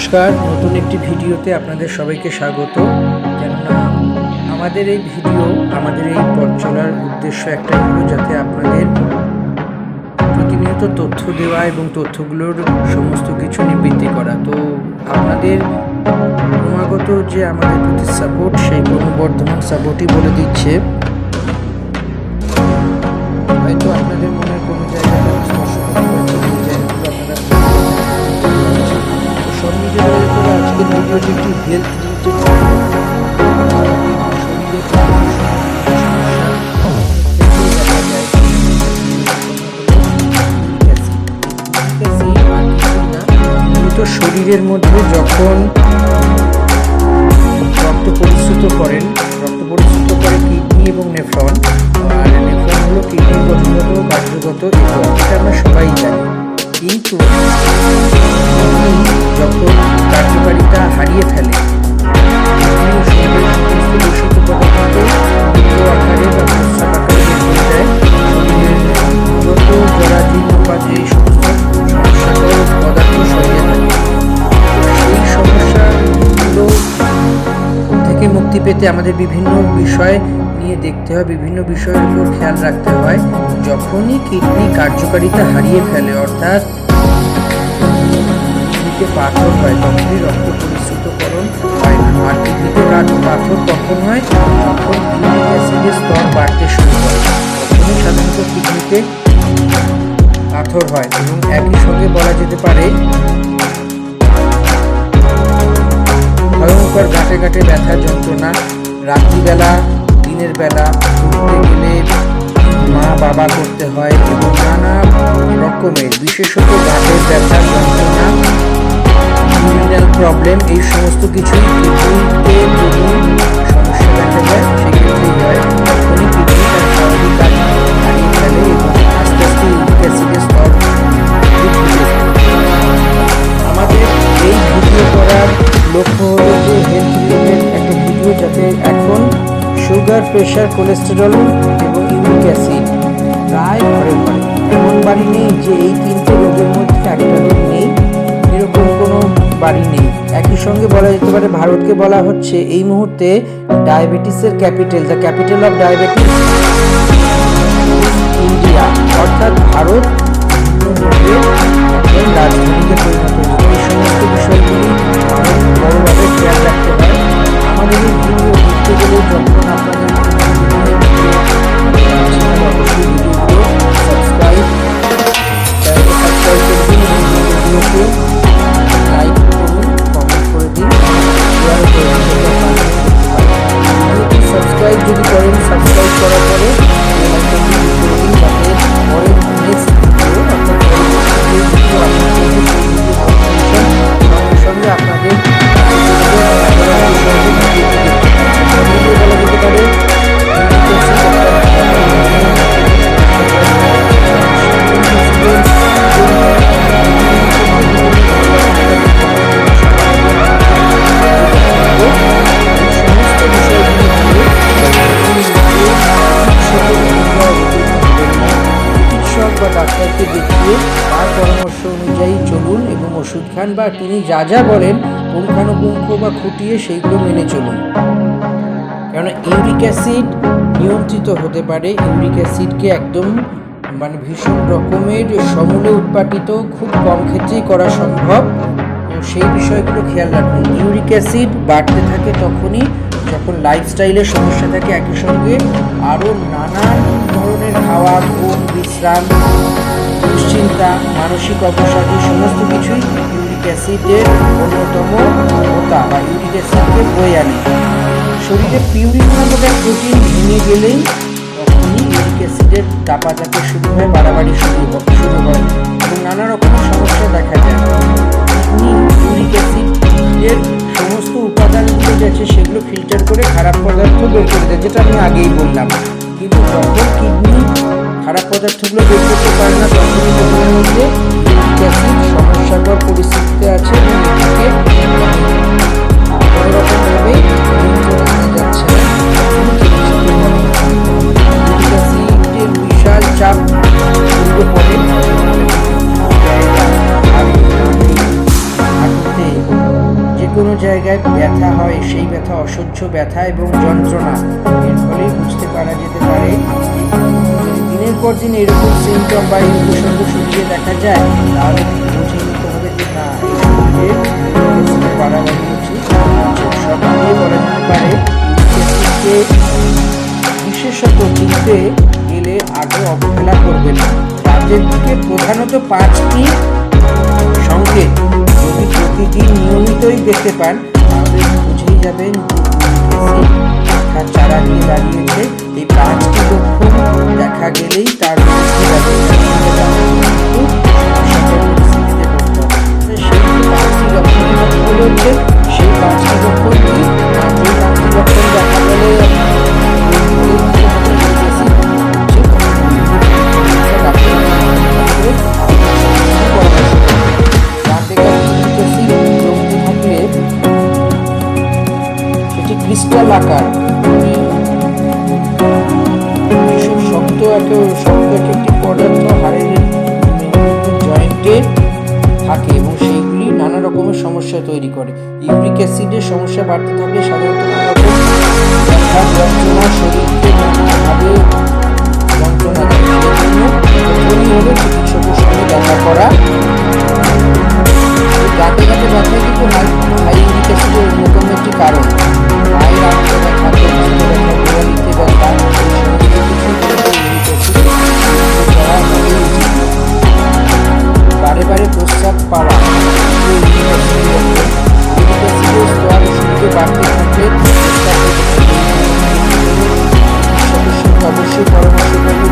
নমস্কার, নতুন একটি ভিডিওতে আপনাদের সবাইকে স্বাগত। কেননা আমাদের এই ভিডিও, আমাদের এই পথ চলার উদ্দেশ্য একটাই হলো যাতে আপনাদের প্রতিনিয়ত তথ্য দেওয়া এবং তথ্যগুলোর সমস্ত কিছু নিবৃত্তি করা। তো আপনাদের ক্রমাগত যে আমাদের প্রতি সাপোর্ট, সেই ক্রমবর্ধমান সাপোর্টই বলে দিচ্ছে হয়তো আপনাদের মনের কোনো জায়গাটা স্পর্শ করতে পারছে, সেই জায়গাগুলো আপনারা সব মিলিয়ে আজকের ভিডিওটি একটি হেলথ রিলেটেড শরীরের মধ্যে যখন রক্ত পরিশ্রুত করে কিডনি এবং নেফ্রন। আর নেফ্রন হলো কিডনির গঠনগত কার্যগত একক, এটা আমরা সবাই জানি। কিন্তু যখন কার্যকারিতা হারিয়ে ফেলে দূষিত পদার্থ আকারে বা প্রস্রাব আকারে বের করে দেয়, শরীরের যত জরাজীর্ণ বা যেই সমস্ত সমস্যাকর পদার্থ সরিয়ে থাকে, সেই সমস্যাগুলো থেকে মুক্তি পেতে আমাদের বিভিন্ন বিষয় নিয়ে দেখতে হয়, বিভিন্ন বিষয়ের উপর খেয়াল রাখতে হয়। যখনই কিডনি কার্যকারিতা হারিয়ে ফেলে, অর্থাৎ কিডনিতে পাথর হয়, তখনই রক্ত পরিশ্রুতকরণ হয় না। আর কিডনিতে পাথর কখন হয়? যখন ইউরিক অ্যাসিডের স্তর বাড়তে শুরু করে, তখনই সাধারণত কিডনিতে পাথর হয়। এবং একই সঙ্গে বলা যেতে পারে ভয়ঙ্কর গাঁটে গাঁটে ব্যথা যন্ত্রণা, রাত্রিবেলা দিনের বেলা উঠতে গেলে মা বাবা করতে হয়, এবং নানা রকমের বিশেষত গাঁটের ব্যথা যন্ত্রণা, ইউরিনাল প্রবলেম, এই সমস্ত কিছুই কিডনিতে যদি সমস্যা দেখা যায় সেক্ষেত্রেই হয়। তখনই কিডনি তার স্বাভাবিক কাজ হারিয়ে ফেলে এবং আস্তে আস্তে ইউরিক অ্যাসিডের স্তর বৃদ্ধি পায়। আমাদের এই ভিডিও করার লক্ষ্য হলো যে হেলথ রিলেটেড একটা ভিডিও যাতে এখন সুগার, প্রেশার, কোলেস্টেরল এবং ইউরিক অ্যাসিড প্রায় ঘরে ঘরে, এমন বাড়ি নেই যে এই তিনটে রোগের মধ্যে একটা রোগ নেই, এরকম কোনো বাড়ি নেই। একই সঙ্গে বলা যেতে পারে ভারতকে বলা হচ্ছে এই মুহূর্তে ডায়াবেটিসের capital, the capital of diabetes India, অর্থাৎ ভারত রাজধানীতে পরিণত হয়েছে। এই সমস্ত বিষয়গুলি বড়ভাবে খেয়াল রাখতে হয়। আমাদের এই ভিডিও দেখতে গেলে যখন আপনাদের অবশ্যই ভিডিওগুলো সাবস্ক্রাইব করবেন এবং ভিডিওগুলোকে লাইক করুন, কমেন্ট করে দিন, শেয়ার করে দিন। সাবস্ক্রাইব যদি করেন, সাবস্ক্রাইব করার পরে যাতে পরের নেক্সট ভিডিও সঙ্গে আপনাদের বলা যেতে পারে বা ডাক্তারকে দেখিয়ে তার পরামর্শ অনুযায়ী চলুন এবং ওষুধ খান, বা তিনি যা যা বলেন পুঙ্খানুপুঙ্খ বা খুঁটিয়ে সেইগুলো মেনে চলুন। কেননা ইউরিক অ্যাসিড নিয়ন্ত্রিত হতে পারে, ইউরিক অ্যাসিডকে একদম ভীষণ রকমের সমূলে উৎপাদিত খুব কম ক্ষেত্রেই করা সম্ভব। সেই বিষয়গুলো খেয়াল রাখুন। ইউরিক অ্যাসিড বাড়তে থাকে তখনই যখন লাইফস্টাইলের সমস্যা থাকে, একই সঙ্গে আরও নানান ধরনের খাওয়া, ঘুম, বিশ্রাম, দুশ্চিন্তা, মানসিক অবসাদ, এই সমস্ত কিছুই ইউরিক অ্যাসিডের অন্যতম হোতা বা ইউরিক অ্যাসিডকে বয়ে আনে। শরীরে পিউরিন নামক এক প্রোটিন ভেঙে গেলেই তখনই ইউরিক অ্যাসিডের দাপাদাপি শুরু হয়, বাড়াবাড়ি শুরু হয় এবং নানা রকমের সমস্যা দেখা যায়। ইউরিক অ্যাসিডের সমস্ত উপাদানগুলো যাচ্ছে সেগুলো ফিল্টার করে খারাপ পদার্থ বের করে দেয়, যেটা আমি আগেই বললাম। কিন্তু যখন কিডনি খারাপ পদার্থগুলো বের করতে পারে না, তখনই শরীরের মধ্যে ইউরিক অ্যাসিড সমস্যাকর পরিস্থিতিতে আছে এবং এটাকে কোনো রকমভাবে নিয়ন্ত্রণে আনা যাচ্ছে না। ইউরিক অ্যাসিডের বিশাল চাপ শরীরে পড়ে, হাঁটুতে জায়গায় ব্যথা হয়, সেই ব্যথা অসহ্য ব্যথা এবং যন্ত্রণা, এর ফলে বুঝতে পারা যেতে পারে যদি দিনের পর দিন এরকম সিমটম বা এই উপসর্গ শরীরে দেখা যায়, তাহলে বুঝে নিতে হবে যে না, এই শরীরে বাড়াবাড়ি হচ্ছে। সব মিলিয়ে বলা যেতে পারে বিশেষত চিনতে গেলে আগে অবহেলা করবেন না। রাতের দিকে প্রধানত 5টি সংকেত যদি প্রতিদিন নিয়মিতই দেখতে পান, তাহলে বুঝেই যাবেন যে চারা দিয়ে দাঁড়িয়েছে। এই 5টি লক্ষণ দেখা গেলেই তার সেই 5টি লক্ষণ দেখা গেলে ক্রিস্টাল আকার, ভীষণ শক্ত একটি পদার্থ হাড়ের জয়েন্টে থাকে এবং সেইগুলি নানা রকমের সমস্যা তৈরি করে। ইউরিক অ্যাসিডের সমস্যা বাড়তে থাকলে সাধারণত যন্ত্রণা, শরীরকে নানাভাবে যন্ত্রণা দেয়। সেই জন্য প্রথমেই হলো চিকিৎসকের সঙ্গে দেখা করা। গাঁটে গাঁটে ব্যথা কিন্তু হাই ইউরিক অ্যাসিডের অন্যতম একটি কারণ। মায়ের আঁচড়ে ব্যথা, গোড়ালিতে ব্যথা, বারে বারে প্রস্রাব পাওয়া, ইউরিক অ্যাসিডের স্তর শরীরে বাড়তে থাকলে সদস্যকে অবশ্যই পরামর্শ করবেন।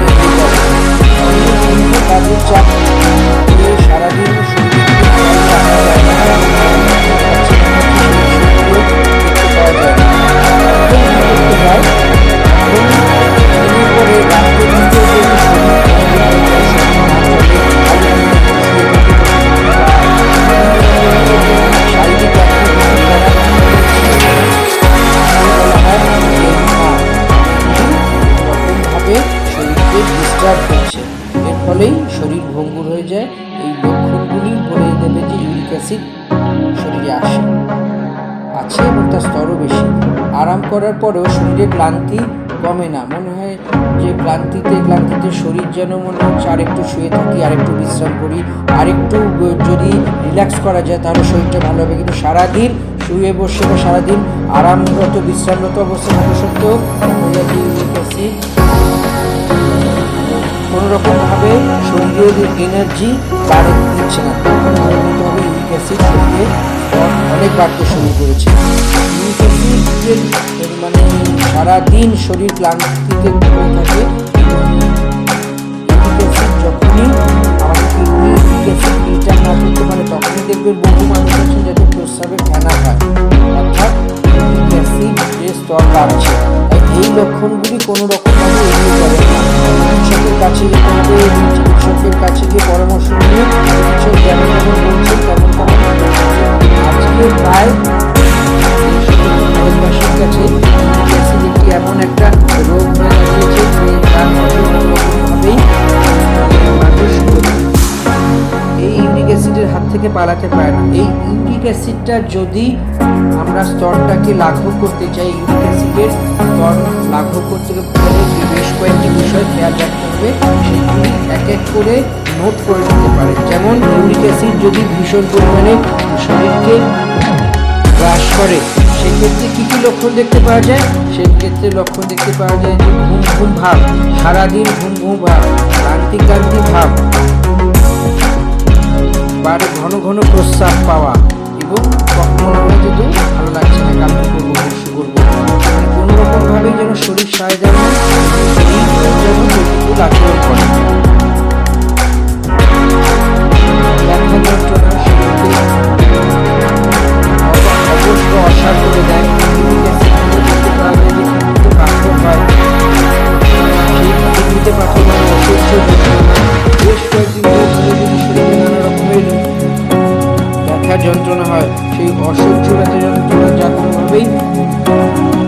কাজের চাপ সারাদিন হচ্ছে, এর ফলেই শরীর ভঙ্গুর হয়ে যায়। এই লক্ষণগুলি বলে দেবে যে ইউরিক অ্যাসিড শরীরে আছে এবং তার স্তরও বেশি। আরাম করার পরেও শরীরে ক্লান্তি কমে না, মনে হয় যে ক্লান্তিতে শরীর যেন মনে হচ্ছে আরেকটু শুয়ে থাকি, আরেকটু বিশ্রাম করি, আরেকটু যদি রিল্যাক্স করা যায় তাহলে শরীরটা ভালো হবে। কিন্তু সারাদিন শুয়ে বসে বা সারাদিন আরামরত বিশ্রামরত অবস্থা থাকা সত্ত্বেও ইউরিক অ্যাসিড কোনোরকমভাবে শরীরের এনার্জি বাড়ে দিচ্ছে না, তখন ধরে নিতে হবে ইউরিক অ্যাসিড শরীরে অনেক বাড়তে শুরু করেছে। ইউরিক অ্যাসিডের মানে সারাদিন শরীর ক্লান্তিতে হয়ে থাকে। ইউরিক অ্যাসিড যখনই আমাদের ইউরিক অ্যাসিড ফিল্টার না করতে পারে, তখনই দেখবেন বহু মানুষ আছেন যাদের প্রস্রাবের ফেনা হয়, অর্থাৎ ইউরিক অ্যাসিডের স্তর বাড়ছে। তাই এই লক্ষণগুলি কোনো রকমভাবে এড়িয়ে যাবে না, চিকিৎসকের কাছে যেতে হবে। চিকিৎসকের কাছে গিয়ে পরামর্শ নিয়ে চিকিৎসক যেমন বলছেন তেমন আজকে প্রায় ভারতবাসীর কাছে ইউরিক অ্যাসিড একটি এমন একটা রোগ হয়ে দাঁড়িয়েছে যে তার মধ্যে কোনোরকমভাবেই মানুষ এই ইউরিক অ্যাসিডের হাত থেকে পালাতে পারে না। এই ইউরিক অ্যাসিডটা যদি আমরা স্তরটাকে লাঘব করতে চাই, ইউরিক অ্যাসিডের স্তর লাঘব করতে গেলে বেশ কয়েকটি বিষয় খেয়াল রাখতে হবে। সেগুলি এক এক করে নোট করে নিতে পারে। যেমন ইউরিক অ্যাসিড যদি ভীষণ পরিমাণে শরীরকে গ্রাস করে, সেক্ষেত্রে কী কী লক্ষণ দেখতে পাওয়া যায়? সেক্ষেত্রে লক্ষণ দেখতে পাওয়া যায় যে ঘুম ঘুম ভাব, সারাদিন ঘুম ঘুম ভাব, ক্লান্তি ভাব, বারে ঘন ঘন প্রস্রাব পাওয়া এবং মনে হয় যদি ভালো লাগছে না, কালকে করবো পরশু করবো, মানে কোনো রকমভাবেই যেন শরীর সায় দেয় না, শরীর যেন প্রতিকূল আচরণ করে। ব্যথা যন্ত্রণা শরীরকে অবশ্য অসার করে দেয়। দেখতে পাওয়া যায় যে খিটমিটে পাথর হয়, সেই খিটমিটে পাথর মানে অসহ্য বেশ কয়েকদিন ধরে যদি শরীরে নানা রকমের ব্যথা যন্ত্রণা হয়, সেই অসহ্য ব্যথা যন্ত্রণা যা কোনোভাবেই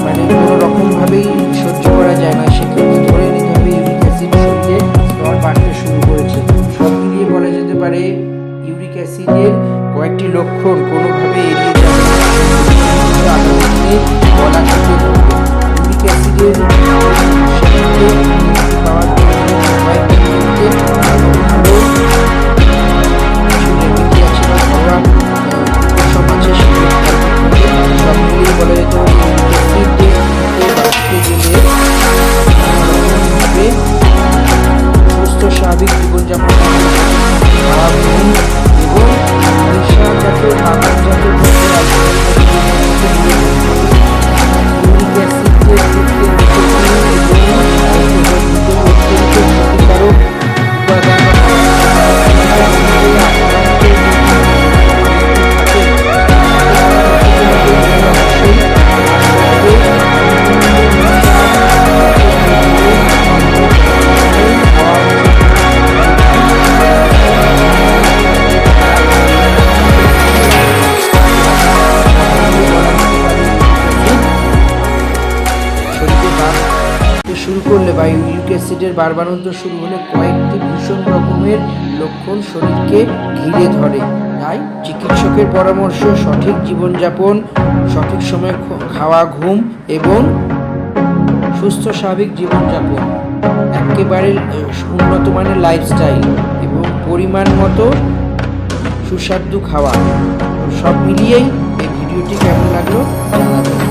মানে কোনো রকমভাবেই সহ্য করা যায় না, সেক্ষেত্রে ধরে নিতে হবে ইউরিক অ্যাসিড শরীরে স্তর বাড়তে শুরু করেছে। সব মিলিয়ে বলা যেতে পারে ইউরিক অ্যাসিডের কয়েকটি লক্ষণ কোনোভাবে এড়িয়ে যাবে না। কারণে গলা কেটে ধরবে। ইউরিক অ্যাসিডের সাথে পাওয়ার জন্য কয়েক মিনিটে ভালো রেমেডি আছে বা ঘরোয়া উপশম আছে, সেগুলো সব মিলিয়ে বলা যেতে পারে ইউরিক অ্যাসিড বাঁচতে গেলে ভাবে সুস্থ স্বাভাবিক জীবনযাপন, খাওয়া, ঘুম এবং নেশাজাত খাবারজাত ইউরিক অ্যাসিডকে ক্ষতিকারক উপাদান শুরু করলে বা ইউরিক অ্যাসিডের বাড়বাড়ন্ত শুরু হলে কয়েকটি ভীষণ রকমের লক্ষণ শরীরকে ঘিরে ধরে। তাই চিকিৎসকের পরামর্শ, সঠিক জীবনযাপন, সঠিক সময়ে খাওয়া, ঘুম এবং সুস্থ স্বাভাবিক জীবনযাপন, একেবারে উন্নত মানের লাইফস্টাইল এবং পরিমাণ মতো সুস্বাদু খাওয়া, সব মিলিয়েই এই ভিডিওটি কেমন লাগলো জানাবেন।